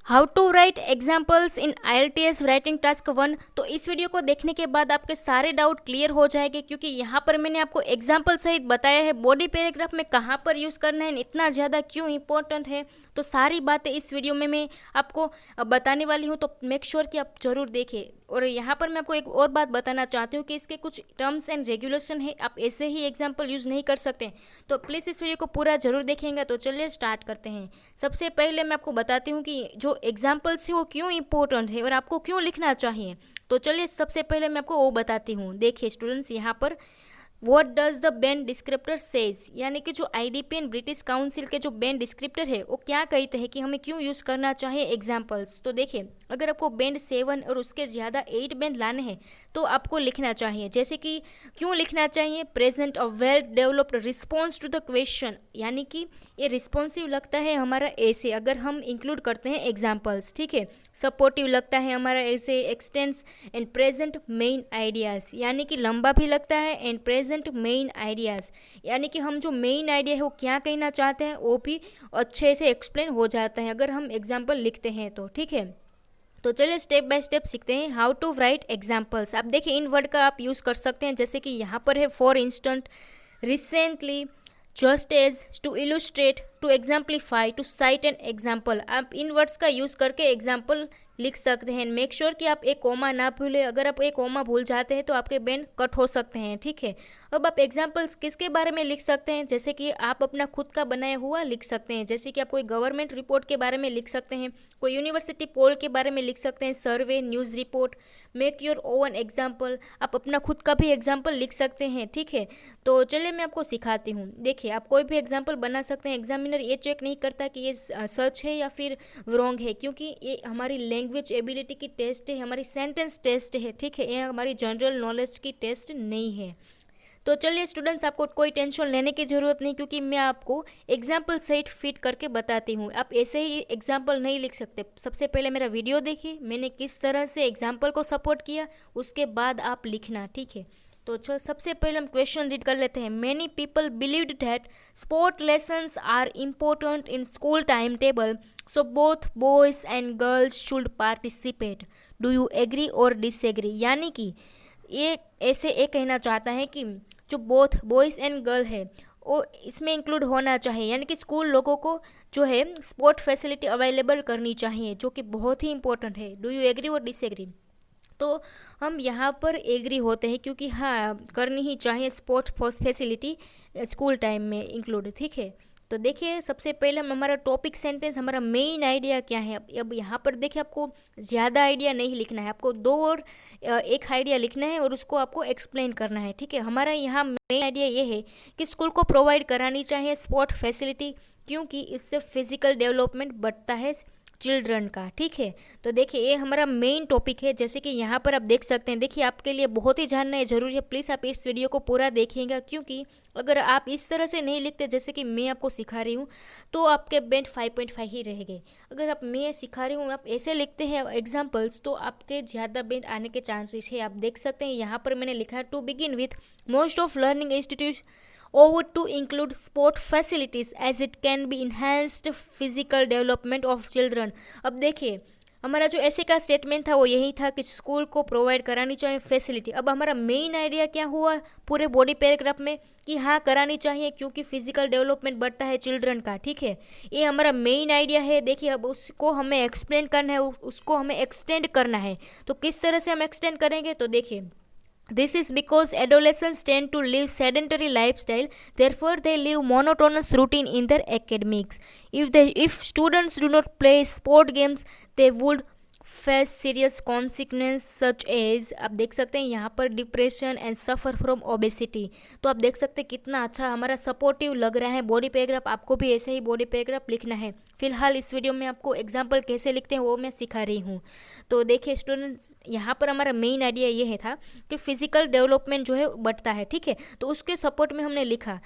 How to write examples in IELTS writing task 1। तो इस video को देखने के बाद आपके सारे डाउट क्लियर हो जाएंगे, क्योंकि यहाँ पर मैंने आपको एग्जाम्पल सहित बताया है बॉडी पैराग्राफ में कहाँ पर यूज़ करना है, इतना ज़्यादा क्यों इंपॉर्टेंट है। तो सारी बातें इस वीडियो में मैं आपको बताने वाली हूँ, तो मेक श्योर कि आप ज़रूर देखें। और यहाँ पर मैं आपको एक और बात बताना चाहती हूँ कि इसके कुछ टर्म्स एंड रेगुलेशन है, आप ऐसे ही एग्जाम्पल यूज़ नहीं कर सकते। तो प्लीज़ इस वीडियो को पूरा ज़रूर देखेंगे। तो चलिए स्टार्ट करते हैं। सबसे पहले मैं आपको बताती हूँ कि जो एग्जाम्पल्स है वो क्यों इंपॉर्टेंट है और आपको क्यों लिखना चाहिए। तो चलिए सबसे पहले मैं आपको वो बताती हूँ। देखिए स्टूडेंट्स, यहाँ पर what does the band descriptor says, यानी कि जो IDP एंड ब्रिटिश काउंसिल के जो बैंड डिस्क्रिप्टर है वो क्या कहते हैं कि हमें क्यों यूज़ करना चाहिए एग्जाम्पल्स। तो देखिए, अगर आपको बैंड 7 और उसके ज़्यादा 8 बैंड लाने हैं तो आपको लिखना चाहिए, जैसे कि क्यों लिखना चाहिए, present a well developed response to the question, यानी कि ये रिस्पॉन्सिव लगता है हमारा ऐसे अगर हम इंक्लूड करते हैं एग्जाम्पल्स, ठीक है। सपोर्टिव लगता है हमारा ऐसे, x tends and present main ideas, यानी कि लंबा भी लगता है, एंड प्रेजेंट मेन आइडियाज़, यानी कि हम जो मेन आइडिया है वो क्या कहना चाहते हैं वो भी अच्छे से एक्सप्लेन हो जाता है अगर हम एग्जाम्पल लिखते हैं तो, ठीक है। तो चलिए स्टेप बाय स्टेप सीखते हैं हाउ टू राइट एग्जाम्पल्स। आप देखिए इन वर्ड का आप यूज़ कर सकते हैं, जैसे कि यहाँ पर है for instance, recently, just as, to illustrate, to exemplify, to cite an example. आप इन वर्ड्स का यूज़ करके एग्जाम्पल लिख सकते हैं। मेक श्योर कि आप एक कोमा ना भूलें, अगर आप एक कोमा भूल जाते हैं तो आपके बैंड कट हो सकते हैं, ठीक है। अब आप एग्जाम्पल्स किसके बारे में लिख सकते हैं, जैसे कि आप अपना खुद का बनाया हुआ लिख सकते हैं, जैसे कि आप कोई गवर्नमेंट रिपोर्ट के बारे में लिख सकते हैं, कोई यूनिवर्सिटी पोल के बारे में लिख सकते हैं, survey, news report. Make your own example, आप अपना खुद का भी एग्जाम्पल लिख सकते हैं, ठीक है। तो चलिए मैं आपको सिखाती हूँ। देखिए, आप कोई भी एग्जाम्पल बना सकते हैं। एग्जामिनर ये चेक नहीं करता कि ये सच है या फिर रॉन्ग है, क्योंकि ये हमारी लैंग्वेज एबिलिटी की टेस्ट है, हमारी सेंटेंस टेस्ट है, ठीक है। ये हमारी जनरल नॉलेज की टेस्ट नहीं है। तो चलिए स्टूडेंट्स, आपको कोई टेंशन लेने की ज़रूरत नहीं, क्योंकि मैं आपको एग्जाम्पल सहित फिट करके बताती हूँ। आप ऐसे ही एग्जाम्पल नहीं लिख सकते। सबसे पहले मेरा वीडियो देखिए, मैंने किस तरह से एग्जाम्पल को सपोर्ट किया, उसके बाद आप लिखना, ठीक है। तो सबसे पहले हम क्वेश्चन रीड कर लेते हैं। Many people believed that sport lessons are important in school time table, so both boys and girls should participate. Do you agree or disagree, यानी कि ये ऐसे ये कहना चाहता है कि जो बोथ बॉयज़ एंड गर्ल है वो इसमें इंक्लूड होना चाहिए, यानी कि स्कूल लोगों को जो है स्पोर्ट फैसिलिटी अवेलेबल करनी चाहिए, जो कि बहुत ही इंपॉर्टेंट है। Do you agree or disagree. तो हम यहाँ पर एग्री होते हैं, क्योंकि हाँ करनी ही चाहिए स्पोर्ट फैसिलिटी स्कूल टाइम में इंक्लूड, ठीक है। तो देखिए सबसे पहले हम हमारा टॉपिक सेंटेंस, हमारा मेन आइडिया क्या है। अब यहाँ पर देखिए आपको ज़्यादा आइडिया नहीं लिखना है, आपको दो और एक आइडिया लिखना है और उसको आपको एक्सप्लेन करना है, ठीक है। हमारा यहाँ मेन आइडिया ये है कि स्कूल को प्रोवाइड करानी चाहिए स्पोर्ट फैसिलिटी, क्योंकि इससे फिजिकल डेवलपमेंट बढ़ता है चिल्ड्रन का, ठीक है। तो देखिए ये हमारा मेन टॉपिक है, जैसे कि यहाँ पर आप देख सकते हैं। देखिए आपके लिए बहुत ही जानना है ज़रूरी है, प्लीज़ आप इस वीडियो को पूरा देखिएगा, क्योंकि अगर आप इस तरह से नहीं लिखते जैसे कि मैं आपको सिखा रही हूँ तो आपके बैंड 5.5 ही रहेंगे। अगर आप मैं सिखा रही हूँ आप ऐसे लिखते हैं एग्जाम्पल्स, तो आपके ज़्यादा बैंड आने के चांसेस है। आप देख सकते हैं यहाँ पर मैंने लिखा है, to begin with most of learning institute or to include sport facilities as it can be enhanced physical development of children। अब देखिए हमारा जो ऐसे का स्टेटमेंट था वो यही था कि स्कूल को प्रोवाइड करानी चाहिए फैसिलिटी। अब हमारा मेन आइडिया क्या हुआ पूरे बॉडी पैराग्राफ में कि हाँ करानी चाहिए, क्योंकि फिजिकल डेवलपमेंट बढ़ता है चिल्ड्रन का, ठीक है। ये हमारा मेन आइडिया है। देखिए अब उसको हमें एक्सप्लेन करना है, उसको हमें एक्सटेंड करना है। तो किस तरह से हम एक्सटेंड करेंगे, तो देखिए this is because adolescents tend to live sedentary lifestyle, therefore they live monotonous routine in their academics. If students do not play sport games, they would face serious consequence such as, आप देख सकते हैं यहाँ पर depression and suffer from obesity. तो आप देख सकते हैं कितना अच्छा हमारा सपोर्टिव लग रहा है बॉडी पैराग्राफ। आपको भी ऐसे ही बॉडी पैराग्राफ लिखना है। फिलहाल इस वीडियो में आपको एग्जाम्पल कैसे लिखते हैं वो मैं सिखा रही हूँ। तो देखिए स्टूडेंट्स, यहाँ पर हमारा मेन आइडिया ये है था कि फिजिकल डेवलपमेंट जो है बढ़ता है, ठीक है। तो उसके सपोर्ट में हमने लिखा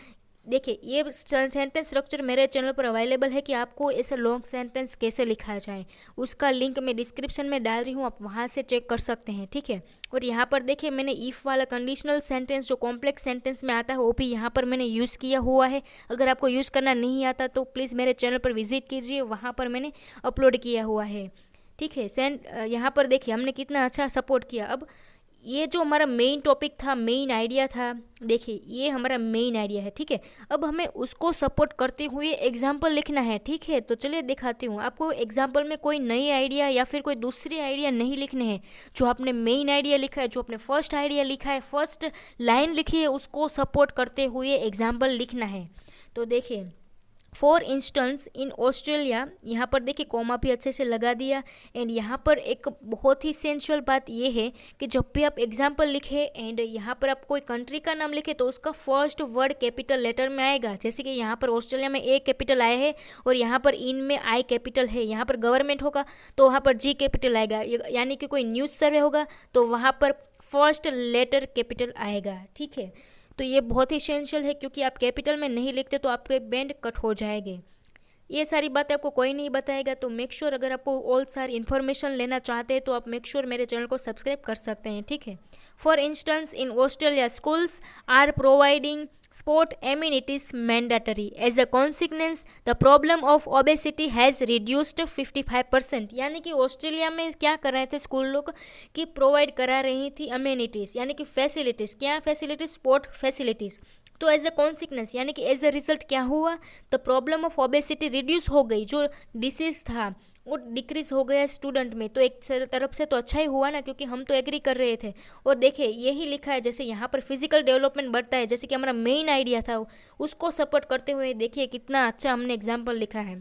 देखिए ये सेंटेंस स्ट्रक्चर मेरे चैनल पर अवेलेबल है कि आपको ऐसा लॉन्ग सेंटेंस कैसे लिखा जाए, उसका लिंक मैं डिस्क्रिप्शन में डाल रही हूँ, आप वहाँ से चेक कर सकते हैं, ठीक है। और यहाँ पर देखिए मैंने इफ़ वाला कंडीशनल सेंटेंस जो कॉम्प्लेक्स सेंटेंस में आता है वो भी यहाँ पर मैंने यूज़ किया हुआ है। अगर आपको यूज़ करना नहीं आता तो प्लीज़ मेरे चैनल पर विजिट कीजिए, वहाँ पर मैंने अपलोड किया हुआ है, ठीक है। यहाँ पर देखिए हमने कितना अच्छा सपोर्ट किया। अब ये जो हमारा मेन टॉपिक था, मेन आइडिया था, देखिए ये हमारा मेन आइडिया है, ठीक है। अब हमें उसको सपोर्ट करते हुए एग्जाम्पल लिखना है, ठीक है। तो चलिए दिखाती हूँ आपको एग्जाम्पल में कोई नई आइडिया या फिर कोई दूसरी आइडिया नहीं लिखने हैं। जो आपने मेन आइडिया लिखा है, जो आपने फर्स्ट आइडिया लिखा है, फर्स्ट लाइन लिखी है, उसको सपोर्ट करते हुए एग्जाम्पल लिखना है। तो देखिए फॉर इंस्टेंस इन ऑस्ट्रेलिया, यहाँ पर देखिए कॉमा भी अच्छे से लगा दिया। एंड यहाँ पर एक बहुत ही इसेंशियल बात ये है कि जब भी आप एग्जाम्पल लिखे एंड यहाँ पर आप कोई कंट्री का नाम लिखे तो उसका फर्स्ट वर्ड कैपिटल लेटर में आएगा। जैसे कि यहाँ पर ऑस्ट्रेलिया में ए कैपिटल आया है और यहाँ पर इन में आई कैपिटल है। यहाँ पर गवर्नमेंट होगा तो वहाँ पर जी कैपिटल आएगा, यानी कि कोई न्यूज़ सर्वे होगा तो वहाँ पर फर्स्ट लेटर कैपिटल आएगा, ठीक है। तो ये बहुत ही इसेंशियल है क्योंकि आप कैपिटल में नहीं लिखते तो आपके बैंड कट हो जाएंगे। ये सारी बातें आपको कोई नहीं बताएगा, तो मेक श्योर अगर आपको ऑल सारी इन्फॉर्मेशन लेना चाहते हैं तो आप मेक श्योर मेरे चैनल को सब्सक्राइब कर सकते हैं, ठीक है। For instance in Australia schools are providing sport amenities mandatory. As a consequence, the problem of obesity has reduced 55%। यानी कि ऑस्ट्रेलिया में क्या कर रहे थे स्कूल लोग कि प्रोवाइड करा रही थी अमेनिटीज़ यानी कि फैसिलिटीज़। क्या फैसिलिटीज़? Sport facilities. तो एज अ कॉन्सिक्वेंस यानी कि एज अ रिजल्ट क्या हुआ, the problem of obesity reduce हो गई। जो डिसीज़ था वो डिक्रीज हो गया स्टूडेंट में। तो एक तरफ से तो अच्छा ही हुआ ना, क्योंकि हम तो एग्री कर रहे थे। और देखिए यही लिखा है, जैसे यहाँ पर फिजिकल डेवलपमेंट बढ़ता है, जैसे कि हमारा मेन आइडिया था उसको सपोर्ट करते हुए देखिए कितना अच्छा हमने एग्जाम्पल लिखा है।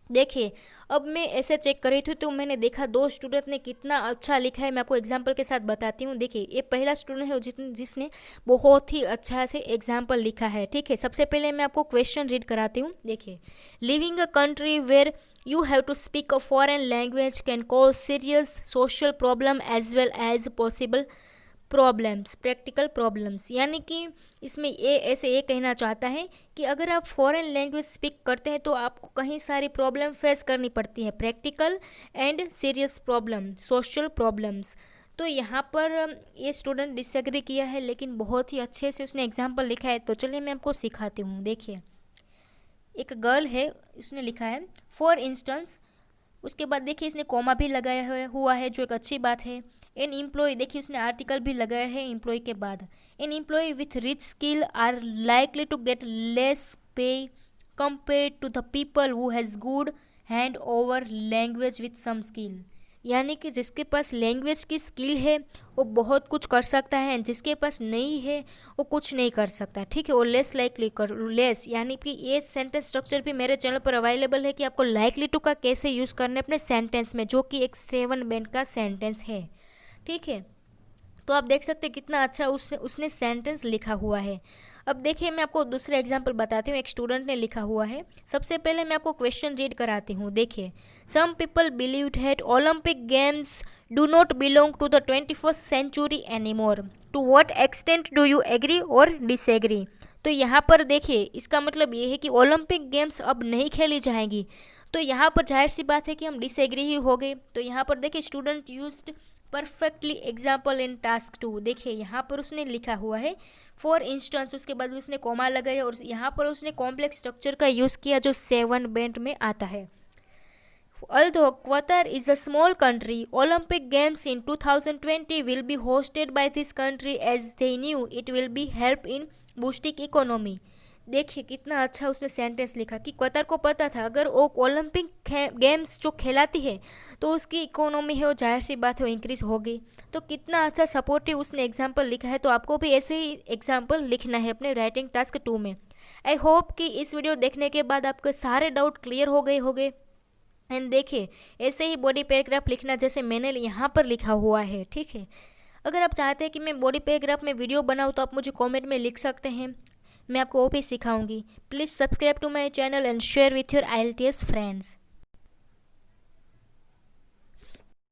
देखिए अब मैं ऐसे चेक कर रही थी तो मैंने देखा दो स्टूडेंट ने कितना अच्छा लिखा है। मैं आपको एग्जांपल के साथ बताती हूँ। देखिए ये पहला स्टूडेंट है जिसने बहुत ही अच्छा से एग्जांपल लिखा है, ठीक है। सबसे पहले मैं आपको क्वेश्चन रीड कराती हूँ। देखिए, living a country where you have to speak a foreign language can cause serious social problem as well as possible problems, practical problems. यानी कि इसमें ये ऐसे ये कहना चाहता है कि अगर आप फॉरेन लैंग्वेज स्पीक करते हैं तो आपको कहीं सारी प्रॉब्लम फेस करनी पड़ती है, practical and serious problem, social problems. तो यहाँ पर ये स्टूडेंट डिसएग्री किया है, लेकिन बहुत ही अच्छे से उसने एग्जाम्पल लिखा है। तो चलिए मैं आपको सिखाती हूँ। देखिए एक गर्ल है, उसने लिखा है फॉर इंस्टेंस, उसके बाद देखिए इसने कॉमा भी लगाया हुआ है जो एक अच्छी बात है। एन एम्प्लॉय, देखिए उसने आर्टिकल भी लगाया है एम्प्लॉय के बाद। An employee with rich skill are likely to get less pay compare to the people who has good hand over language with some skill. यानी कि जिसके पास लैंग्वेज की स्किल है वो बहुत कुछ कर सकता है, जिसके पास नहीं है वो कुछ नहीं कर सकता, ठीक है। और लेस लाइकली कर, लेस यानी कि ये सेंटेंस स्ट्रक्चर भी मेरे चैनल पर अवेलेबल है कि आपको लाइकली टू का कैसे यूज़ करना है अपने सेंटेंस में, जो कि एक 7 बैंड का सेंटेंस है, ठीक है। तो आप देख सकते हैं कितना अच्छा उसने सेंटेंस लिखा हुआ है। अब देखिए मैं आपको दूसरा एग्जांपल बताती हूँ। एक स्टूडेंट ने लिखा हुआ है। सबसे पहले मैं आपको क्वेश्चन रीड कराती हूँ। देखिए, some people believe that Olympic games do not belong to the 21st century anymore. To what extent do you agree or disagree. तो यहाँ पर देखिए इसका मतलब ये है कि ओलंपिक गेम्स अब नहीं खेली जाएंगी। तो यहाँ पर जाहिर सी बात है कि हम डिसएग्री ही हो गए। तो यहाँ पर देखिए student used perfectly example in task 2। देखिए यहाँ पर उसने लिखा हुआ है फॉर इंस्टेंस, उसके बाद उसने कॉमा लगाया और यहाँ पर उसने कॉम्प्लेक्स स्ट्रक्चर का यूज़ किया जो 7 बैंड में आता है। Although Qatar is a small country, Olympic Games in 2020 will be hosted by this country as they knew it will be help in boosting economy। देखिए कितना अच्छा उसने सेंटेंस लिखा कि कतर को पता था अगर वो ओलंपिक गेम्स जो खिलाती है तो उसकी इकोनॉमी है वो जाहिर सी बात है वो इंक्रीज़ होगी। तो कितना अच्छा सपोर्टिव उसने एग्जाम्पल लिखा है। तो आपको भी ऐसे ही एग्जाम्पल लिखना है अपने राइटिंग टास्क 2 में। आई होप कि इस वीडियो देखने के बाद आपके सारे डाउट क्लियर हो गए होंगे। एंड देखिए ऐसे ही बॉडी पैराग्राफ लिखना जैसे मैंने यहाँ पर लिखा हुआ है, ठीक है। अगर आप चाहते हैं कि मैं बॉडी पैराग्राफ में वीडियो बनाऊँ तो आप मुझे कमेंट में लिख सकते हैं, मैं आपको वो भी सिखाऊंगी। Please subscribe to my channel and share with your IELTS friends.